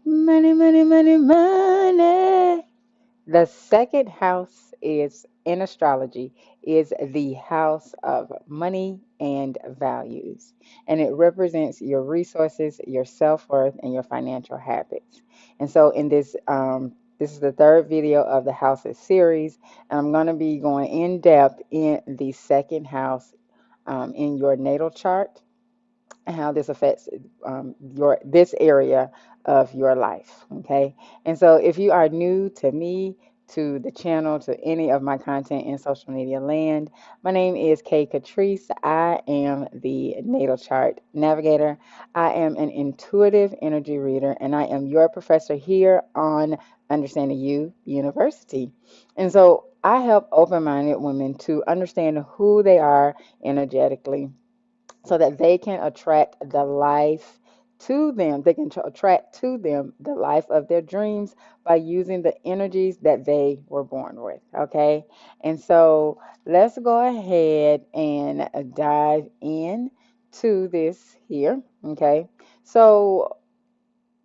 Money, money, money, money. The second house is in astrology is the house of money and values, and it represents your resources, your self-worth, and your financial habits. And so, in this is the third video of the houses series, and I'm going to be going in depth in the second house in your natal chart and how this affects your this area of your life. Okay, and so if you are new to me, to the channel, to any of my content in social media land, my name is Kay Catrice. I am the natal chart navigator. I am an intuitive energy reader, and I am your professor here on Understanding You University. And so I help open-minded women to understand who they are energetically so that they can attract the life to them. They can attract to them the life of their dreams by using the energies that they were born with. Okay. And so let's go ahead and dive in to this here. Okay. So,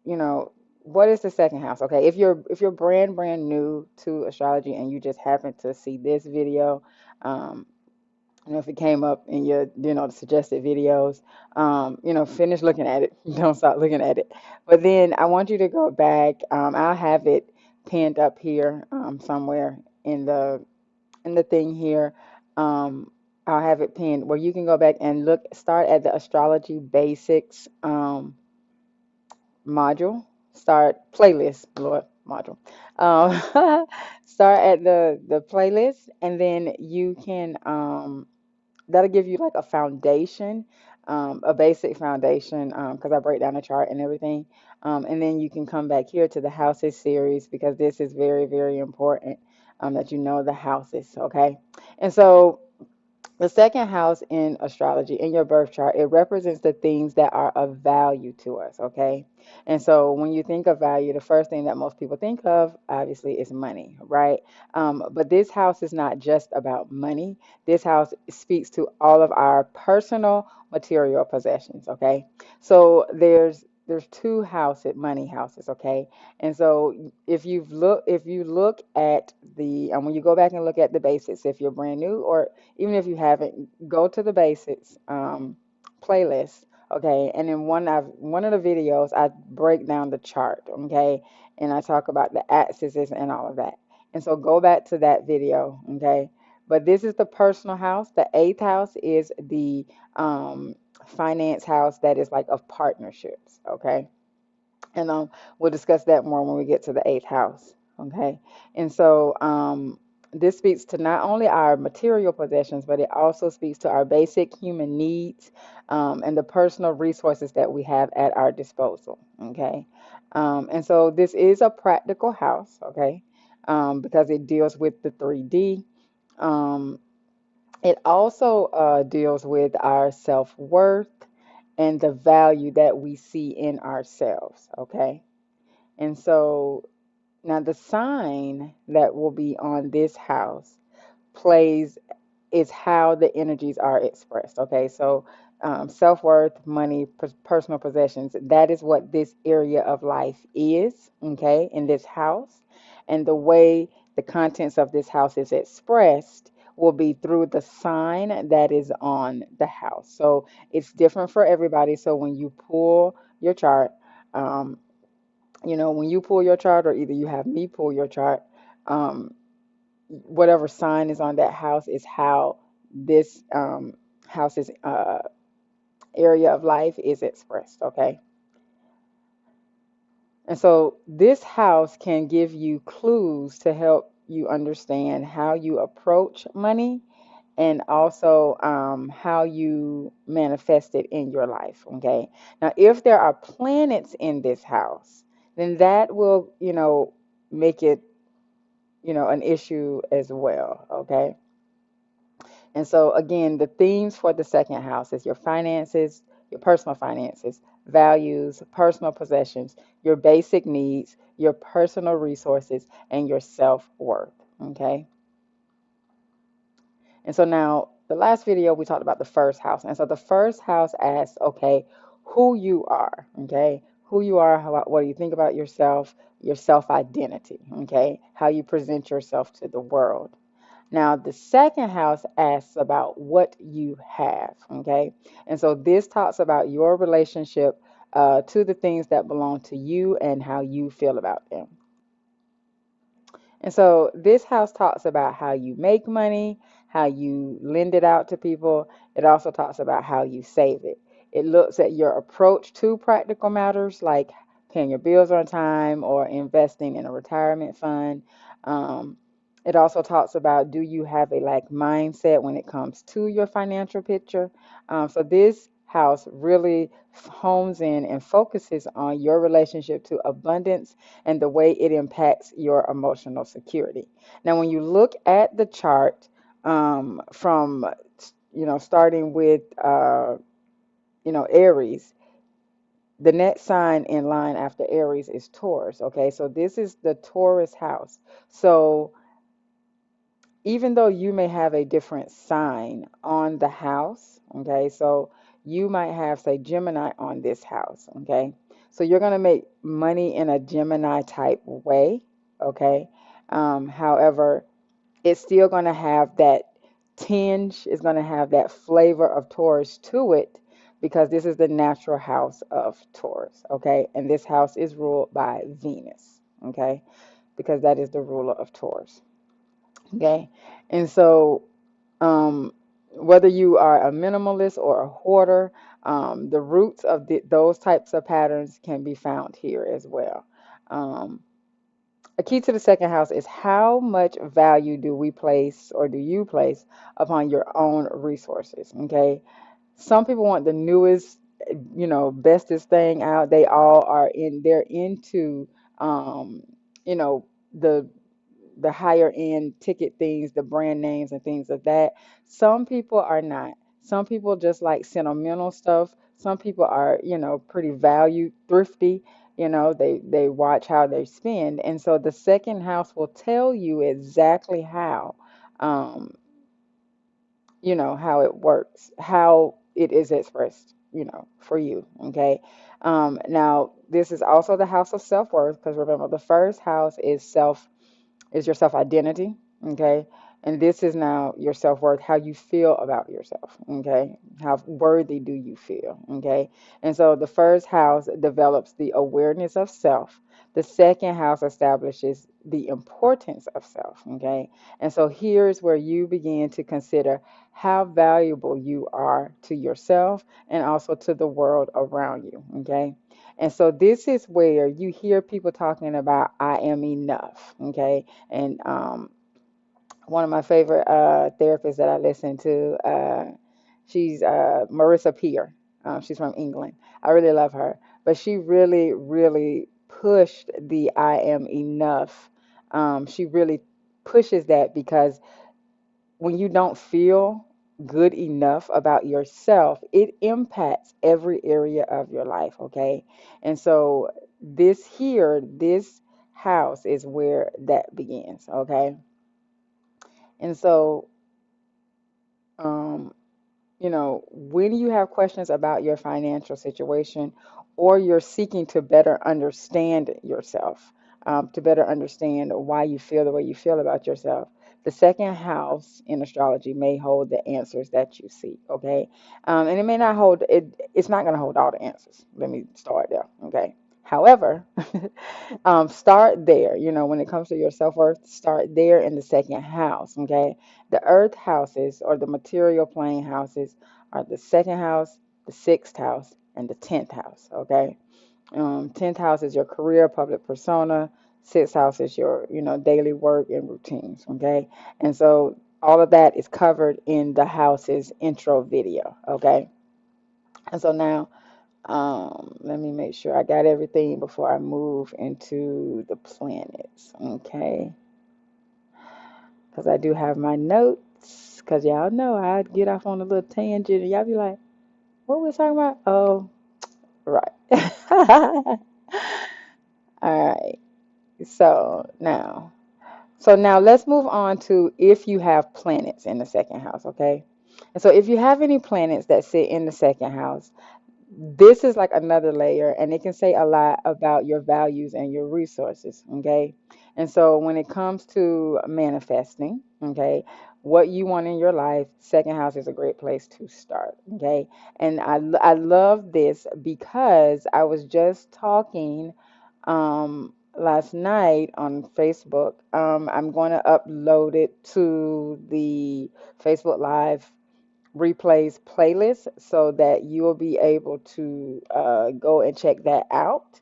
you know, what is the second house? Okay. If you're brand new to astrology and you just happen to see this video, um, if it came up in your, the suggested videos, finish looking at it. Don't stop looking at it. But then I want you to go back. I'll have it pinned up here somewhere in the thing here. Um, I'll have it pinned where you can go back and look. Start at the astrology basics module. Start playlist, Lord module. Start at the playlist, and then you can. That'll give you like a foundation, a basic foundation, because I break down the chart and everything. And then you can come back here to the houses series because this is very, very important that you know the houses, okay? And so the second house in astrology, in your birth chart, it represents the things that are of value to us, okay? And so when you think of value, the first thing that most people think of, obviously, is money, right? But this house is not just about money. This house speaks to all of our personal material possessions, okay? So there's two money houses, okay? And so if you look at the, and when you go back and look at the basics, if you're brand new or even if you haven't, go to the basics playlist, okay? And in one of the videos, I break down the chart, okay? And I talk about the axes and all of that. And so go back to that video, okay? But this is the personal house. The eighth house is the finance house that is like of partnerships, okay? And we'll discuss that more when we get to the eighth house. Okay. And so this speaks to not only our material possessions, but it also speaks to our basic human needs and the personal resources that we have at our disposal. Okay. And so this is a practical house. Okay. Because it deals with the 3D. Um, it also deals with our self worth and the value that we see in ourselves. Okay. And so now the sign that will be on this house plays is how the energies are expressed. Okay, so self-worth, money, personal possessions, that is what this area of life is, okay, in this house. And the way the contents of this house is expressed will be through the sign that is on the house. So it's different for everybody. So when you pull your chart, um, when you pull your chart, or either you have me pull your chart, um, whatever sign is on that house is how this house's area of life is expressed. Okay. And so this house can give you clues to help you understand how you approach money and also how you manifest it in your life. Okay. Now, if there are planets in this house, then that will, make it, an issue as well. Okay. And so, again, the themes for the second house is your finances, your personal finances, values, personal possessions, your basic needs, your personal resources, and your self worth. Okay. And so now the last video we talked about the first house. And so the first house asks, okay, who you are. Okay. who you are, what do you think about yourself, your self identity, okay? How you present yourself to the world. Now, the second house asks about what you have, okay? And so this talks about your relationship to the things that belong to you and how you feel about them. And so this house talks about how you make money, how you lend it out to people. It also talks about how you save it. It looks at your approach to practical matters like paying your bills on time or investing in a retirement fund. Um, it also talks about, do you have a like mindset when it comes to your financial picture? So this house really hones in and focuses on your relationship to abundance and the way it impacts your emotional security. Now, when you look at the chart from, starting with, Aries, the next sign in line after Aries is Taurus. Okay, so this is the Taurus house. So even though you may have a different sign on the house, okay, so you might have, say, Gemini on this house, okay, so you're going to make money in a Gemini type way, okay. However, it's still going to have that tinge, it's going to have that flavor of Taurus to it because this is the natural house of Taurus, okay, and this house is ruled by Venus, okay, because that is the ruler of Taurus. Okay. And so, whether you are a minimalist or a hoarder, the roots of those types of patterns can be found here as well. Um, a key to the second house is how much value do we place or do you place upon your own resources? Okay. Some people want the newest, bestest thing out. They're into, um, you know, the the higher end ticket things, the brand names and things of that. Some people are not. Some people just like sentimental stuff. Some people are, pretty value thrifty. They watch how they spend. And so the second house will tell you exactly um, how it works, how it is expressed, for you. Okay. Now this is also the house of self-worth because remember the first house is your self identity, okay? And this is now your self worth, how you feel about yourself, okay? How worthy do you feel, okay? And so the first house develops the awareness of self. The second house establishes the importance of self, okay? And so here's where you begin to consider how valuable you are to yourself and also to the world around you, okay? And so this is where you hear people talking about I am enough, okay? And one of my favorite therapists that I listen to, she's Marissa Peer. She's from England. I really love her, but she really, really pushed the I am enough. She really pushes that because when you don't feel good enough about yourself, it impacts every area of your life, okay? And so this house is where that begins, okay? And so, um, when you have questions about your financial situation or you're seeking to better understand yourself, to better understand why you feel the way you feel about yourself, the second house in astrology may hold the answers that you seek, okay? And it may not hold it, it's not going to hold all the answers. Let me start there, okay? However, start there. When it comes to your self worth, start there in the second house, okay? The earth houses or the material plane houses are the second house, the sixth house, and the 10th house. Okay. 10th house is your career, public persona. Sixth house is your, daily work and routines. Okay. And so all of that is covered in the house's intro video. Okay. And so now, let me make sure I got everything before I move into the planets. Okay. Because I do have my notes. Because y'all know I'd get off on a little tangent and y'all be like, what we talking about? Oh, right. All right. So now, let's move on to if you have planets in the second house, okay? And so if you have any planets that sit in the second house, this is like another layer, and it can say a lot about your values and your resources. Okay. And so when it comes to manifesting, okay, what you want in your life, second house is a great place to start. Okay. And I love this because I was just talking last night on Facebook. I'm going to upload it to the Facebook Live replays playlist so that you will be able to go and check that out.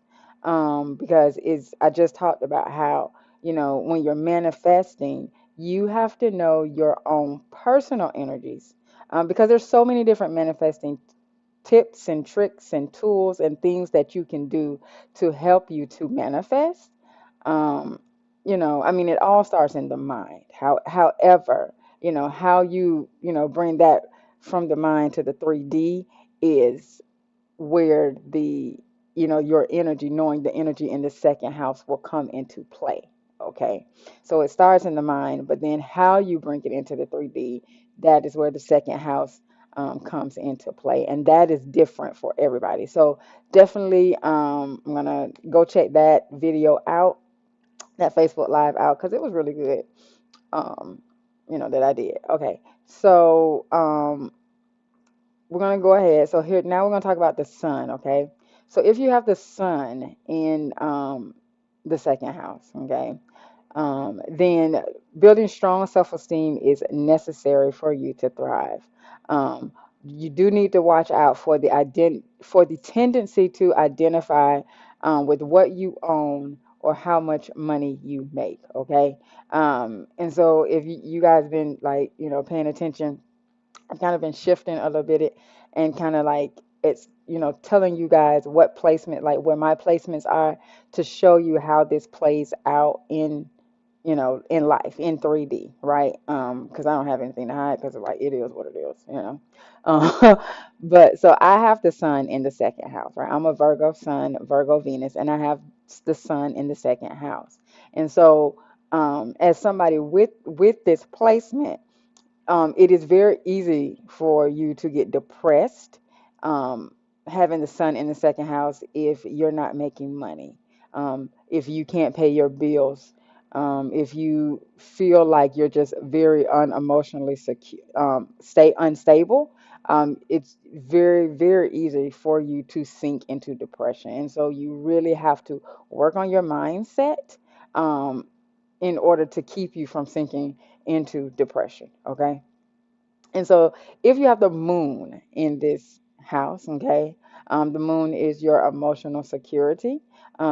Because it's I just talked about how, when you're manifesting, you have to know your own personal energies, because there's so many different manifesting tips and tricks and tools and things that you can do to help you to manifest. Um, I mean, it all starts in the mind. However, how you bring that from the mind to the 3D is where your energy, knowing the energy in the second house will come into play. Okay. So it starts in the mind, but then how you bring it into the 3D, that is where the second house comes into play. And that is different for everybody. So definitely, I'm going to go check that video out, that Facebook Live out, because it was really good, um, that I did. Okay. So, we're gonna go ahead. So here now we're gonna talk about the sun, okay? So if you have the sun in the second house, okay, then building strong self-esteem is necessary for you to thrive. Um, you do need to watch out for the tendency to identify with what you own or how much money you make, okay? And so if you guys been like paying attention, I've kind of been shifting a little bit and kind of like it's telling you guys what placement, like where my placements are, to show you how this plays out in life in 3D, right? Because I don't have anything to hide, because like it is what it is. uh, but so I have the sun in the second house, right? I'm a Virgo sun, Virgo Venus, and I have the sun in the second house. And so as somebody with this placement, it is very easy for you to get depressed, um, having the sun in the second house if you're not making money, if you can't pay your bills, if you feel like you're just very unemotionally secure, stay unstable. It's very, very easy for you to sink into depression. And so you really have to work on your mindset, um, in order to keep you from sinking into depression. Okay. And so if you have the moon in this house, okay, the moon is your emotional security,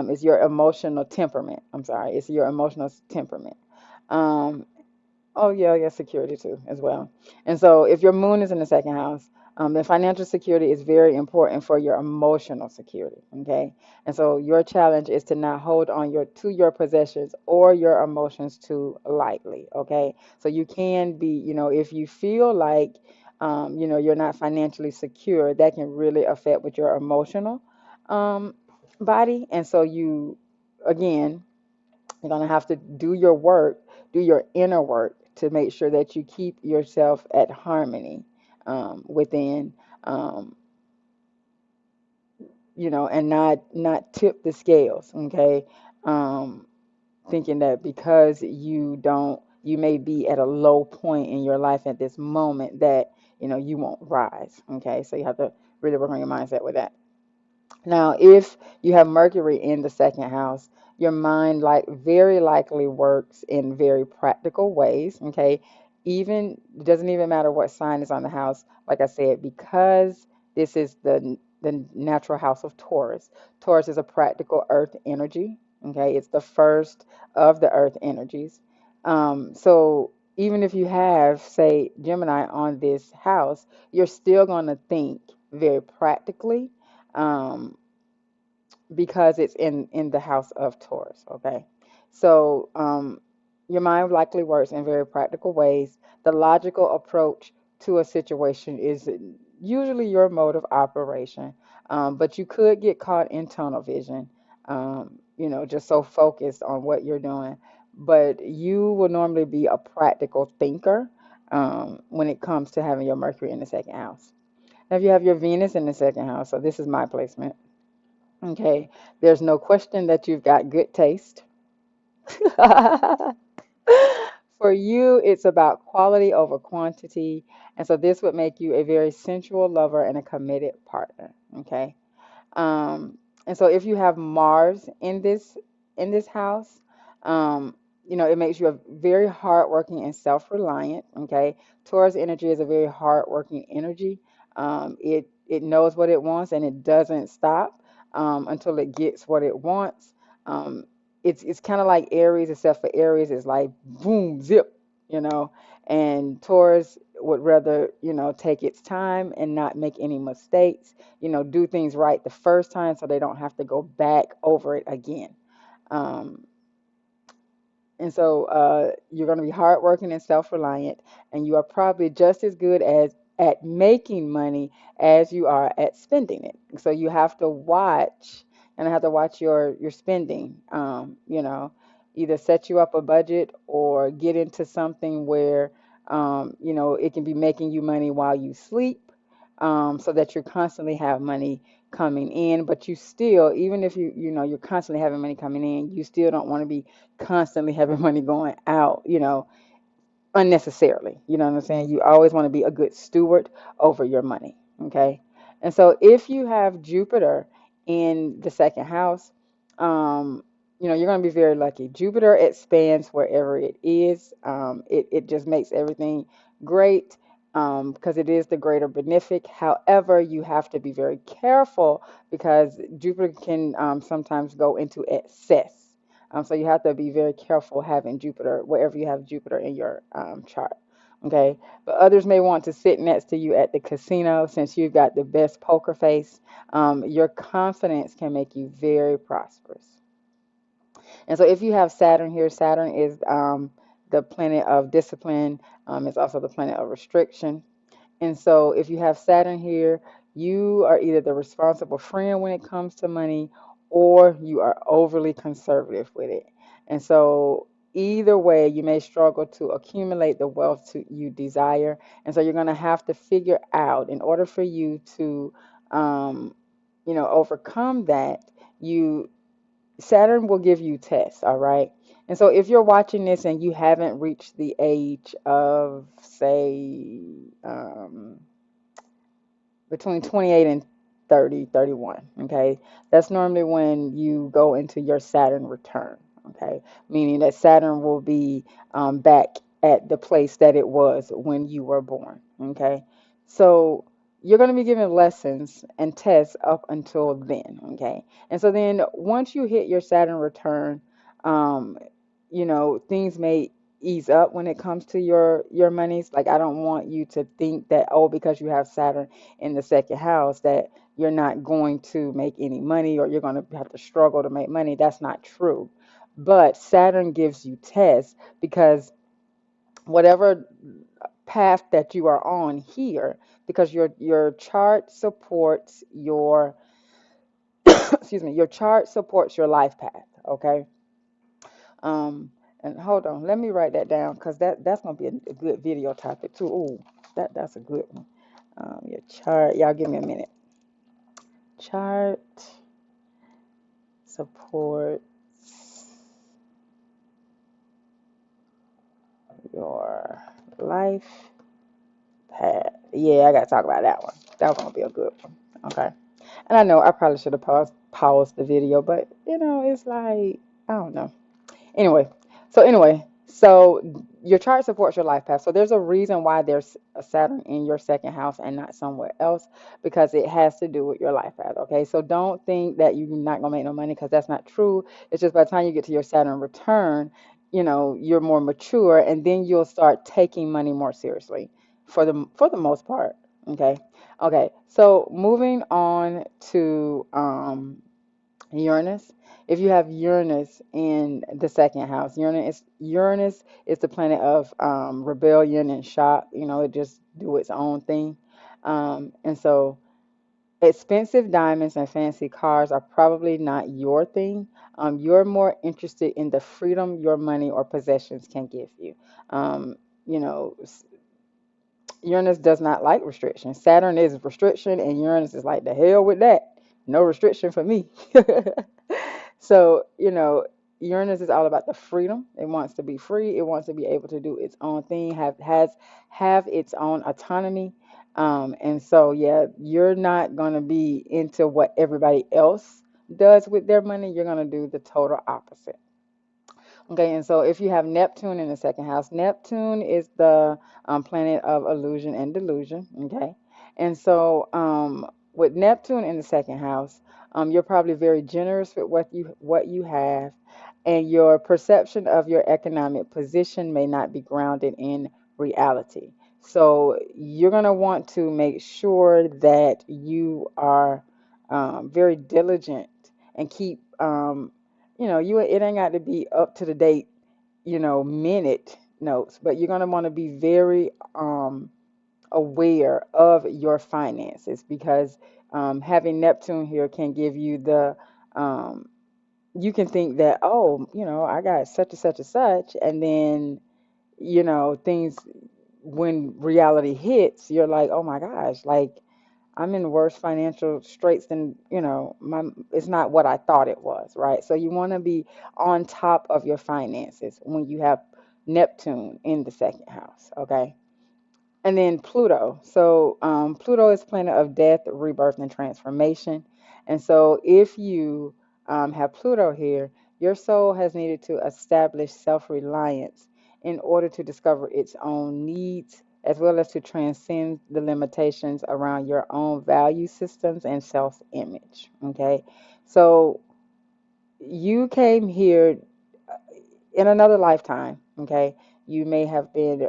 is your emotional temperament. I'm sorry, it's your emotional temperament. Um, Oh yeah, yeah, security too as well. And so if your moon is in the second house, then financial security is very important for your emotional security. Okay. And so your challenge is to not hold on your possessions or your emotions too lightly. Okay. So you can be, if you feel like you're not financially secure, that can really affect with your emotional um body. And so you again, you're going to have to do your work, do your inner work to make sure that you keep yourself at harmony within, um, and not tip the scales, okay? Um, Thinking that because you may be at a low point in your life at this moment that, you won't rise, okay? So you have to really work on your mindset with that. Now, if you have Mercury in the second house, your mind like very likely works in very practical ways. Okay. Even it doesn't even matter what sign is on the house, like I said, because this is the natural house of Taurus. Taurus is a practical earth energy. Okay, it's the first of the earth energies. So even if you have, say, Gemini on this house, you're still going to think very practically, um, because it's in the house of Taurus. Okay, so your mind likely works in very practical ways. The logical approach to a situation is usually your mode of operation, but you could get caught in tunnel vision. Just so focused on what you're doing. But you will normally be a practical thinker when it comes to having your Mercury in the second house. Have you have your Venus in the second house? So this is my placement. Okay. There's no question that you've got good taste. For you, it's about quality over quantity. And so this would make you a very sensual lover and a committed partner. Okay. Um, and so if you have Mars in this house, um, it makes you a very hardworking and self-reliant. Okay, Taurus energy is a very hardworking energy. It knows what it wants and it doesn't stop until it gets what it wants. Um, it's kind of like Aries, except for Aries is like boom, zip, you know, and Taurus would rather take its time and not make any mistakes, do things right the first time so they don't have to go back over it again. Um, and so you're going to be hardworking and self-reliant, and you are probably just as good as at making money as you are at spending it. So you have to watch, and I have to watch your spending. Either set you up a budget or get into something where it can be making you money while you sleep, so that you constantly have money coming in. But you still, even if you're constantly having money coming in, you still don't want to be constantly having money going out, unnecessarily. You know what I'm saying? You always want to be a good steward over your money. Okay. And so if you have Jupiter in the second house, you're going to be very lucky. Jupiter expands wherever it is. It just makes everything great because it is the greater benefic. However, you have to be very careful because Jupiter can sometimes go into excess. So you have to be very careful having Jupiter wherever you have Jupiter in your chart. Okay, but others may want to sit next to you at the casino since you've got the best poker face. Your confidence can make you very prosperous. And so if you have Saturn here, Saturn is the planet of discipline. It's also the planet of restriction. And so if you have Saturn here, you are either the responsible friend when it comes to money or you are overly conservative with it. And so either way, you may struggle to accumulate the wealth you desire. And so you're going to have to figure out in order for you to overcome that, you Saturn will give you tests, all right? And so if you're watching this and you haven't reached the age of, say, between 28 and 30, 31. Okay, that's normally when you go into your Saturn return. Okay, meaning that Saturn will be back at the place that it was when you were born. Okay, so you're going to be given lessons and tests up until then. Okay, and so then once you hit your Saturn return, um, things may ease up when it comes to your monies. Like, I don't want you to think that, oh, because you have Saturn in the second house, that you're not going to make any money or you're going to have to struggle to make money. That's not true. But Saturn gives you tests because whatever path that you are on here, because your chart supports your excuse me, your chart supports your life path. Okay. Um, and hold on, let me write that down because that's gonna be a good video topic too. Ooh, that's a good one. Your chart, y'all give me a minute. Chart supports your life path. Yeah, I gotta talk about that one. That's gonna be a good one. Okay. And I know I probably should have paused the video, but it's like I don't know. Anyway, so your chart supports your life path. So there's a reason why there's a Saturn in your second house and not somewhere else, because it has to do with your life path. Okay, so don't think that you're not gonna make no money, because that's not true. It's just by the time you get to your Saturn return, you're more mature, and then you'll start taking money more seriously for the most part. Okay, okay. So moving on to Uranus. If you have Uranus in the second house, Uranus is the planet of rebellion and shock. It just do its own thing. And so expensive diamonds and fancy cars are probably not your thing. You're more interested in the freedom your money or possessions can give you. Um, you know, Uranus does not like restriction. Saturn is restriction, and Uranus is like, the hell with that. No restriction for me. So, Uranus is all about the freedom. It wants to be free. It wants to be able to do its own thing, have its own autonomy. And so, yeah, you're not gonna be into what everybody else does with their money. You're gonna do the total opposite. Okay, and so if you have Neptune in the second house, Neptune is the planet of illusion and delusion. Okay, and so with Neptune in the second house, you're probably very generous with what you have, and your perception of your economic position may not be grounded in reality. So you're gonna want to make sure that you are very diligent and keep you it ain't got to be up to the date, minute notes, but you're going to want to be very aware of your finances because having Neptune here can give you um, you can think that, oh, I got such and such and such, and then, things, when reality hits, you're like, oh my gosh, like, I'm in worse financial straits than, it's not what I thought it was, right? So you want to be on top of your finances when you have Neptune in the second house, okay? And then Pluto. So Pluto is planet of death, rebirth, and transformation. And so if you have Pluto here, your soul has needed to establish self-reliance in order to discover its own needs, as well as to transcend the limitations around your own value systems and self-image. Okay, so you came here in another lifetime. Okay, you may have been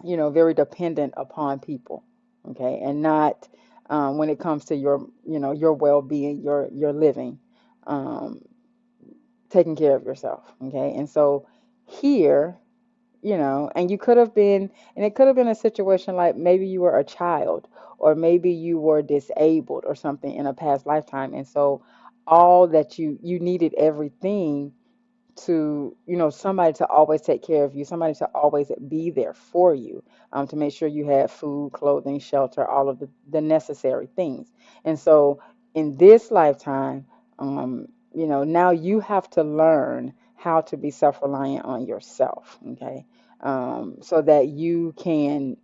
very dependent upon people, okay, and not when it comes to your well-being, your living, um, taking care of yourself, okay. And so here, and you could have been, and it could have been a situation like maybe you were a child, or maybe you were disabled or something in a past lifetime, and so all that you needed everything to somebody to always take care of you, somebody to always be there for you, to make sure you had food, clothing, shelter, all of the necessary things. And so in this lifetime, now you have to learn how to be self-reliant on yourself, okay, so that you can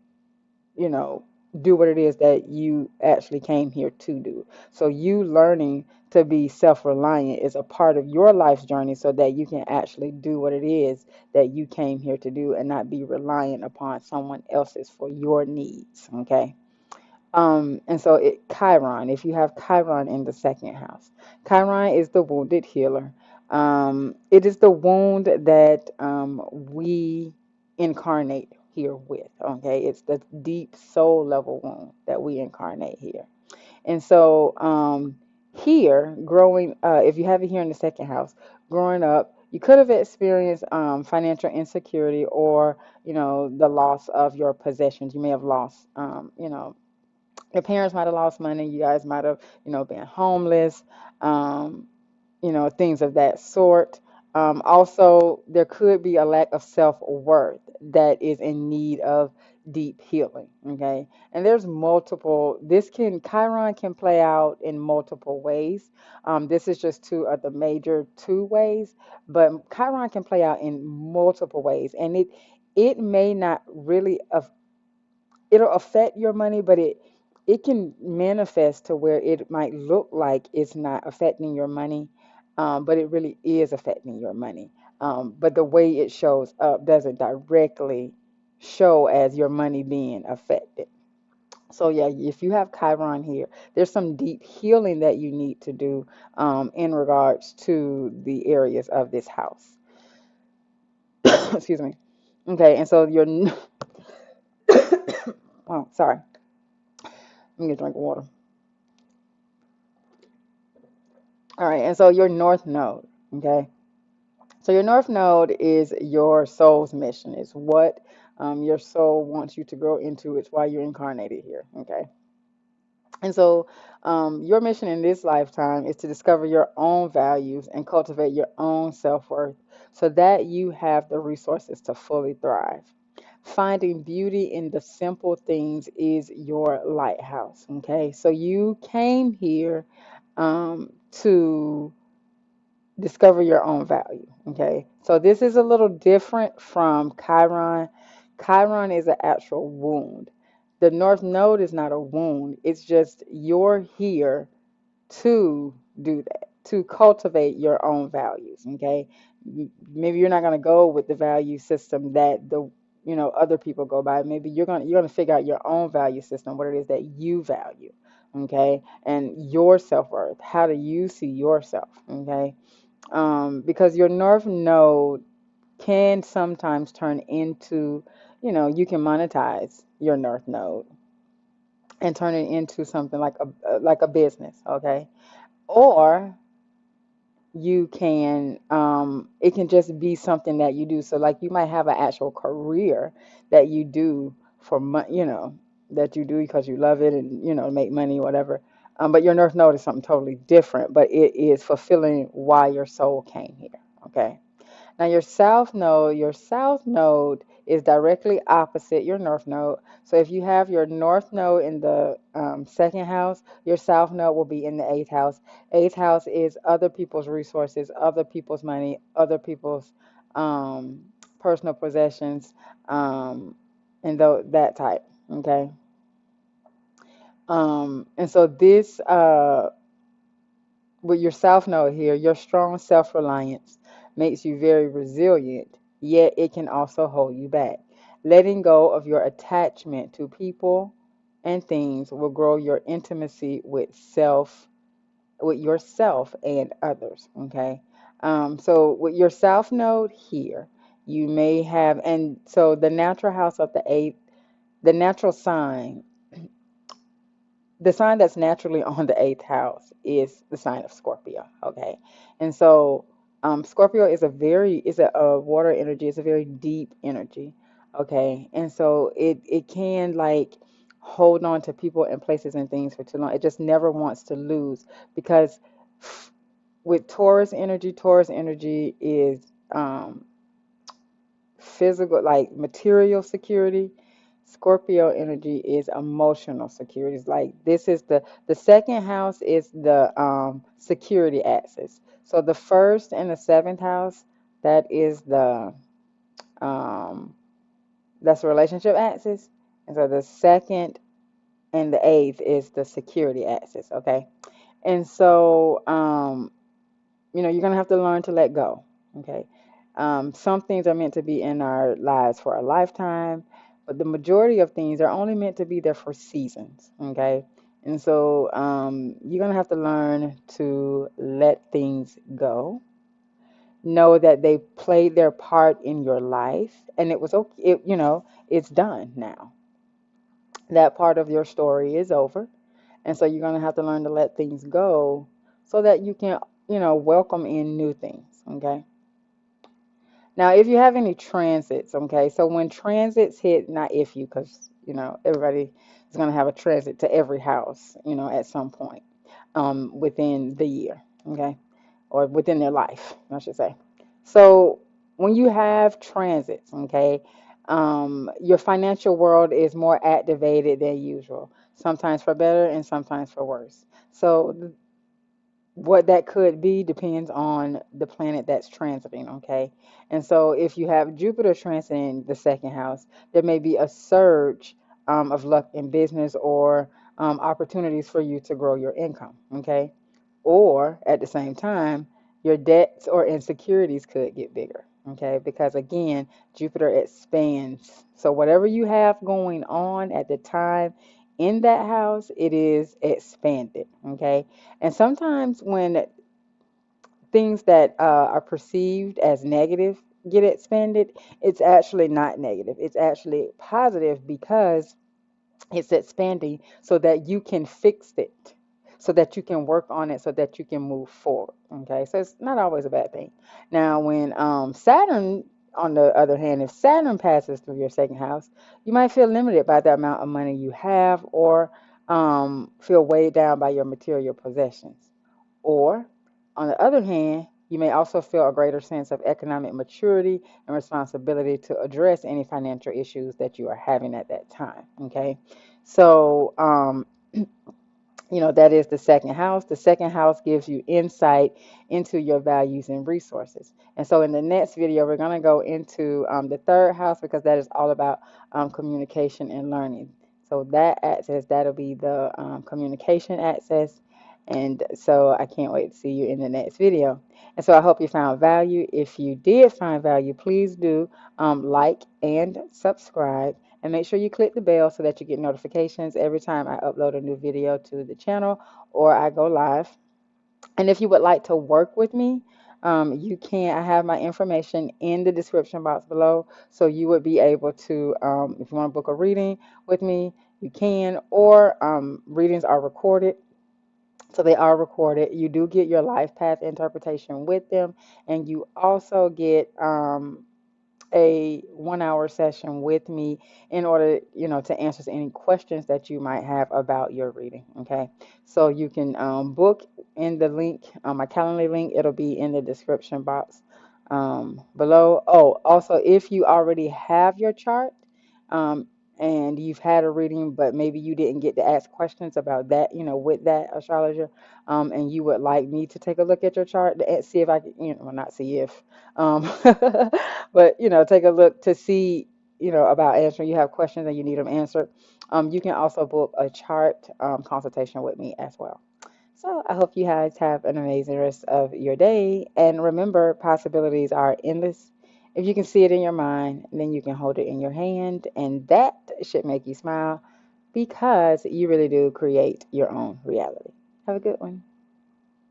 you know, do what it is that you actually came here to do. So you learning to be self-reliant is a part of your life's journey so that you can actually do what it is that you came here to do and not be reliant upon someone else's for your needs. Okay. And so Chiron, if you have Chiron in the second house, Chiron is the wounded healer. It is the wound that we incarnate here with. Okay, it's the deep soul level wound that we incarnate here. And so here, growing, if you have it here in the second house, growing up, you could have experienced financial insecurity or the loss of your possessions. You may have lost your parents might have lost money. You guys might have, been homeless, um, things of that sort. Also, there could be a lack of self-worth that is in need of deep healing. Okay. And there's multiple, Chiron can play out in multiple ways. This is just two of the major two ways, but Chiron can play out in multiple ways. And it may not really it'll affect your money, but it can manifest to where it might look like it's not affecting your money, but it really is affecting your money. But the way it shows up doesn't directly show as your money being affected. So yeah, if you have Chiron here, there's some deep healing that you need to do in regards to the areas of this house. Excuse me. Okay, and so you're, oh, sorry, let me get a drink of water. All right, and so your north node, okay? So your north node is your soul's mission. It's what your soul wants you to grow into. It's why you're incarnated here, okay? And so your mission in this lifetime is to discover your own values and cultivate your own self-worth so that you have the resources to fully thrive. Finding beauty in the simple things is your lighthouse. Okay, so you came here to discover your own value. Okay, so this is a little different from Chiron. Chiron is an actual wound. The North Node is not a wound, it's just you're here to do that, to cultivate your own values. Okay, maybe you're not going to go with the value system that the other people go by. Maybe you're going to figure out your own value system, what it is that you value. Okay, and your self-worth, how do you see yourself? Okay, because your North Node can sometimes turn into, you can monetize your North Node and turn it into something like a business. Okay, or you can it can just be something that you do. So like you might have an actual career that you do for that you do because you love it and make money, whatever. But your North Node is something totally different, but it is fulfilling why your soul came here. Okay. Now your south node is directly opposite your north node. So if you have your north node in the second house, your south node will be in the eighth house. Eighth house is other people's resources, other people's money, other people's um, personal possessions, and that type. Okay. And so this with your South Node here, your strong self reliance makes you very resilient, yet it can also hold you back. Letting go of your attachment to people and things will grow your intimacy with yourself and others. Okay. So with your South Node here, you may have, and so the natural house of the eighth, the natural sign the sign that's naturally on the eighth house is the sign of Scorpio. Okay, and so Scorpio is a water energy. It's a very deep energy. Okay, and so it can like hold on to people and places and things for too long. It just never wants to lose because with Taurus energy is physical, like material security. Scorpio energy is emotional security. It's like this is the second house is the security axis. So the first and the seventh house, that is the um that's the relationship axis. And so the second and the eighth is the security axis. Okay. And so you're going to have to learn to let go. Okay. Some things are meant to be in our lives for a lifetime, but the majority of things are only meant to be there for seasons. Okay. And so you're going to have to learn to let things go. Know that they played their part in your life and it was okay. It's done now. That part of your story is over. And so you're going to have to learn to let things go so that you can, welcome in new things. Okay. Now, if you have any transits, okay, so when transits hit, not if you, because, everybody is going to have a transit to every house, at some point within the year, okay, or within their life, I should say. So when you have transits, okay, your financial world is more activated than usual, sometimes for better and sometimes for worse. So what that could be depends on the planet that's transiting, okay? And so if you have Jupiter transiting the second house, there may be a surge of luck in business or opportunities for you to grow your income, okay? Or at the same time, your debts or insecurities could get bigger, okay? Because again, Jupiter expands. So whatever you have going on at the time in that house, it is expanded, okay? And sometimes when things that are perceived as negative get expanded, it's actually not negative. It's actually positive because it's expanding so that you can fix it, so that you can work on it, so that you can move forward. Okay, so it's not always a bad thing. Now, when Saturn, on the other hand, if Saturn passes through your second house, you might feel limited by the amount of money you have, or feel weighed down by your material possessions. Or, on the other hand, You may also feel a greater sense of economic maturity and responsibility to address any financial issues that you are having at that time. Okay. So, that is the second house. The second house gives you insight into your values and resources. And so in the next video, we're going to go into the third house, because that is all about communication and learning. So that access, that'll be the communication access. And so I can't wait to see you in the next video. And so I hope you found value. If you did find value, please do like and subscribe. And make sure you click the bell so that you get notifications every time I upload a new video to the channel or I go live. And if you would like to work with me, you can. I have my information in the description box below. So you would be able to, if you want to book a reading with me, you can. Or readings are recorded. So they are recorded. You do get your life path interpretation with them. And you also get a 1 hour session with me in order, to answer any questions that you might have about your reading. Okay. So you can book in the link, my Calendly link. It'll be in the description box below. Oh, also, if you already have your chart, um, and you've had a reading, but maybe you didn't get to ask questions about that, with that astrologer, and you would like me to take a look at your chart and see if I can, well, not see if, um, but take a look to see, about answering. You have questions and you need them answered. You can also book a chart consultation with me as well. So I hope you guys have an amazing rest of your day. And remember, possibilities are endless. If you can see it in your mind, then you can hold it in your hand, and that should make you smile, because you really do create your own reality. Have a good one.